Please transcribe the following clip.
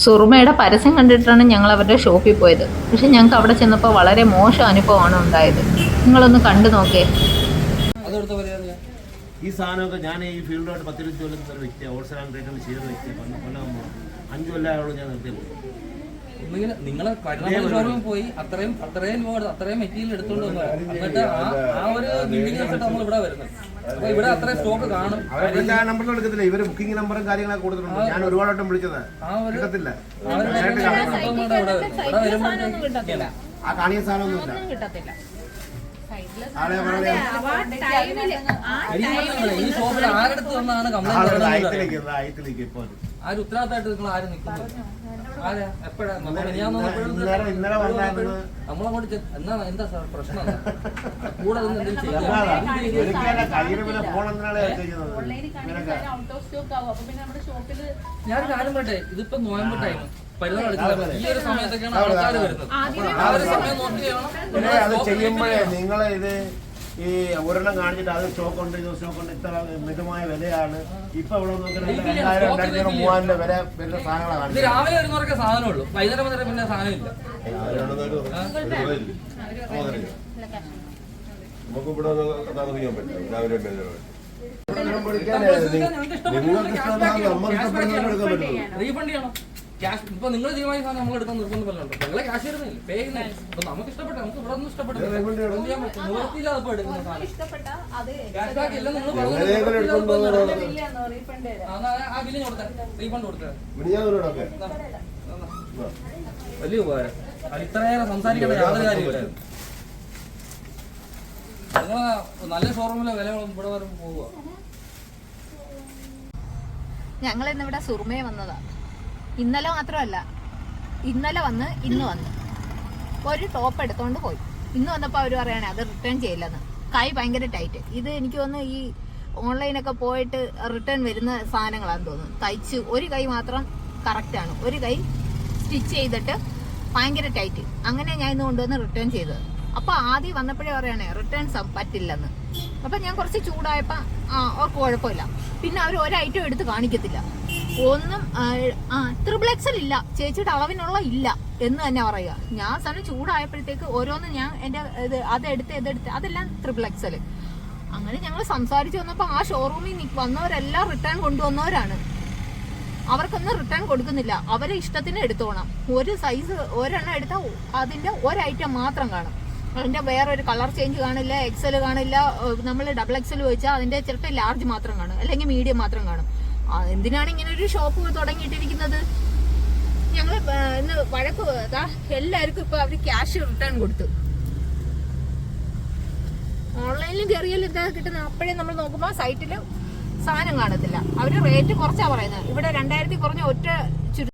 സുറുമയുടെ പരസ്യം കണ്ടിട്ടാണ് ഞങ്ങൾ അവരുടെ ഷോപ്പിൽ പോയത്. പക്ഷെ ഞങ്ങൾക്ക് അവിടെ ചെന്നപ്പോൾ വളരെ മോശം അനുഭവമാണ് ഉണ്ടായത്. നിങ്ങളൊന്ന് കണ്ടു നോക്കേ. ഈ സാധനമൊക്കെ ഞാൻ ഈ ഫീൽഡായിട്ട് 10-20 കൊല്ലം ഒരു വ്യക്തിയാണ്. ഹോൾസെയിൽ ആൻഡ് റീറ്റെയിൽ ചെയ്ത വ്യക്തിയാണ്. കൊല്ലം 5 കൊല്ലമായോളൂ ഞാൻ നിർത്തിയത്. നിങ്ങൾ ഷോറൂമിൽ പോയി അത്രയും മെറ്റീരിയൽ എടുത്തോണ്ട് വന്നു. എന്നിട്ട് ആ ഒരു ബിൽഡിംഗ് വെച്ചിട്ട് നമ്മൾ ഇവിടെ വരുന്നത്. അപ്പൊ ഇവിടെ അത്രയും സ്റ്റോക്ക് കാണും. നമ്പറിൽ എടുക്കത്തില്ല. ഇവര് ബുക്കിംഗ് നമ്പറും കാര്യങ്ങളൊക്കെ കൊടുത്തിട്ടുണ്ട്. ഞാൻ ഒരുപാട് വട്ടം വിളിച്ചത് കിട്ടത്തില്ല. ആ കാണിയ സാധനമൊന്നും കിട്ടത്തില്ല. ഈ ഷോപ്പിൽ ആരെടുത്ത് വന്നാണ് കംപ്ലൈന്റ്? ആരും ഉത്തരവാദിത്തമായിട്ട് നിങ്ങൾ ആരും നിൽക്കുന്നത്? ആരാ എപ്പോഴാ? നമ്മളങ്ങോട്ട് എന്താ പ്രശ്നം? കൂടെ ഞാനൊരു കാര്യം പറയട്ടെ, ഇതിപ്പോ നോയമ്പ് ടൈം ഈ ഒരു സമയത്തൊക്കെയാണ് ആൾക്കാർ വരുന്നത്. ആ ഒരു സമയം നോക്കിയാണ് ചെയ്യുമ്പോഴേ നിങ്ങളെ ഇത് ഈ ഒരെണ്ണം കാണിച്ചിട്ട് അത് സ്റ്റോക്ക് ഉണ്ട്, ഇത് സ്റ്റോക്ക് ഉണ്ട്, ഇത്ര മിതമായ വിലയാണ്. ഇപ്പൊ ഇവിടെ നോക്കിയാൽ 2000-3000 വില വരുന്ന സാധനങ്ങളാണ്. രാവിലെ വരുന്നവർക്ക് സാധനം ഉള്ളൂ, വൈകുന്നേരം വരെ പിന്നെ സാധനം ഇല്ല. നമുക്ക് ഇവിടെ റീഫണ്ട് ചെയ്യണം. ക്യാഷ് ഇപ്പൊ നിങ്ങൾ തീരുമാനിച്ച സാധനം നമ്മൾ എടുക്കാൻ നിർബന്ധമല്ലോ. നിങ്ങളെ ക്യാഷ് തരുന്നില്ല, പേ ചെയ്യുന്നില്ല. അപ്പൊ നമുക്ക് ഇഷ്ടപ്പെട്ട നമുക്ക് ഇവിടെ ഒന്നും ഇഷ്ടപ്പെട്ടില്ല. നിവർത്തിയില്ലാതെ ഇപ്പൊ എടുക്കുന്ന സാധനം ക്യാഷ് ബാക്ക് ഇല്ല. നിങ്ങൾ ആ ബില്ലിന് കൊടുത്തേ, റീഫണ്ട് കൊടുത്തേ. വലിയ ഉപകാരം. ഇത്രയേറെ സംസാരിക്കേണ്ട യാതൊരു കാര്യമില്ല. നിങ്ങൾ നല്ല ഷോറൂമിലെ വില ഇവിടെ വരെ പോവുക. ഞങ്ങൾ ഇന്നിവിടെ സുറുമയെ വന്നതാ. ഇന്നലെ മാത്രമല്ല, ഇന്നലെ വന്ന് ഇന്ന് വന്ന് ഒരു ടോപ്പ് എടുത്തോണ്ട് പോയി. ഇന്ന് വന്നപ്പോൾ അവർ പറയണേ അത് റിട്ടേൺ ചെയ്യില്ലെന്ന്. കൈ ഭയങ്കര ടൈറ്റ്. ഇത് എനിക്ക് തോന്നുന്നു ഈ ഓൺലൈനൊക്കെ പോയിട്ട് റിട്ടേൺ വരുന്ന സാധനങ്ങളാണെന്ന് തോന്നുന്നു. തയ്ച്ച് ഒരു കൈ മാത്രം കറക്റ്റാണ്, ഒരു കൈ സ്റ്റിച്ച് ചെയ്തിട്ട് ഭയങ്കര ടൈറ്റ്. അങ്ങനെ ഞാൻ ഇന്ന് കൊണ്ടുവന്ന് റിട്ടേൺ ചെയ്തത്. അപ്പൊ ആദ്യം വന്നപ്പോഴേ പറയണേ റിട്ടേൺ പറ്റില്ലെന്ന്. അപ്പൊ ഞാൻ കുറച്ച് ചൂടായപ്പോ അവർക്ക് കുഴപ്പമില്ല. പിന്നെ അവർ ഒരൈറ്റം എടുത്ത് കാണിക്കത്തില്ല. ഒന്നും XXL ഇല്ല, ചേച്ചിയുടെ അളവിനുള്ള ഇല്ല എന്ന് തന്നെ പറയുക. ഞാൻ സാധനം ചൂടായപ്പോഴത്തേക്ക് ഓരോന്ന് ഞാൻ എന്റെ അതെടുത്ത് അതെല്ലാം XXL. അങ്ങനെ ഞങ്ങൾ സംസാരിച്ചു വന്നപ്പോ ആ ഷോറൂമിൽ വന്നവരെല്ലാം റിട്ടേൺ കൊണ്ടുവന്നവരാണ്. അവർക്കൊന്നും റിട്ടേൺ കൊടുക്കുന്നില്ല. അവരെ ഇഷ്ടത്തിന് എടുത്തോണം. ഒരു സൈസ് ഒരെണ്ണം എടുത്താൽ അതിന്റെ ഒരൈറ്റം മാത്രം കാണും. അതിന്റെ വേറൊരു കളർ ചേഞ്ച് കാണില്ല, XL കാണില്ല. നമ്മൾ XXL ചോദിച്ചാൽ അതിന്റെ ചിലപ്പോൾ ലാർജ് മാത്രം കാണും, അല്ലെങ്കിൽ മീഡിയം മാത്രം കാണും. എന്തിനാണ് ഇങ്ങനെ ഒരു ഷോപ്പ് തുടങ്ങിയിട്ടിരിക്കുന്നത്? ഞങ്ങൾ ഇന്ന് വഴക്ക് എല്ലാവർക്കും ഇപ്പൊ അവര് ക്യാഷ് റിട്ടേൺ കൊടുത്തു. ഓൺലൈനിലും കയറിയാലും എന്താ കിട്ടുന്നത്? അപ്പോഴേ നമ്മൾ നോക്കുമ്പോൾ സൈറ്റില് സാധനം കാണത്തില്ല. അവര് റേറ്റ് കുറച്ചാ പറയുന്നത്. ഇവിടെ 2000 കുറഞ്ഞ ഒറ്റ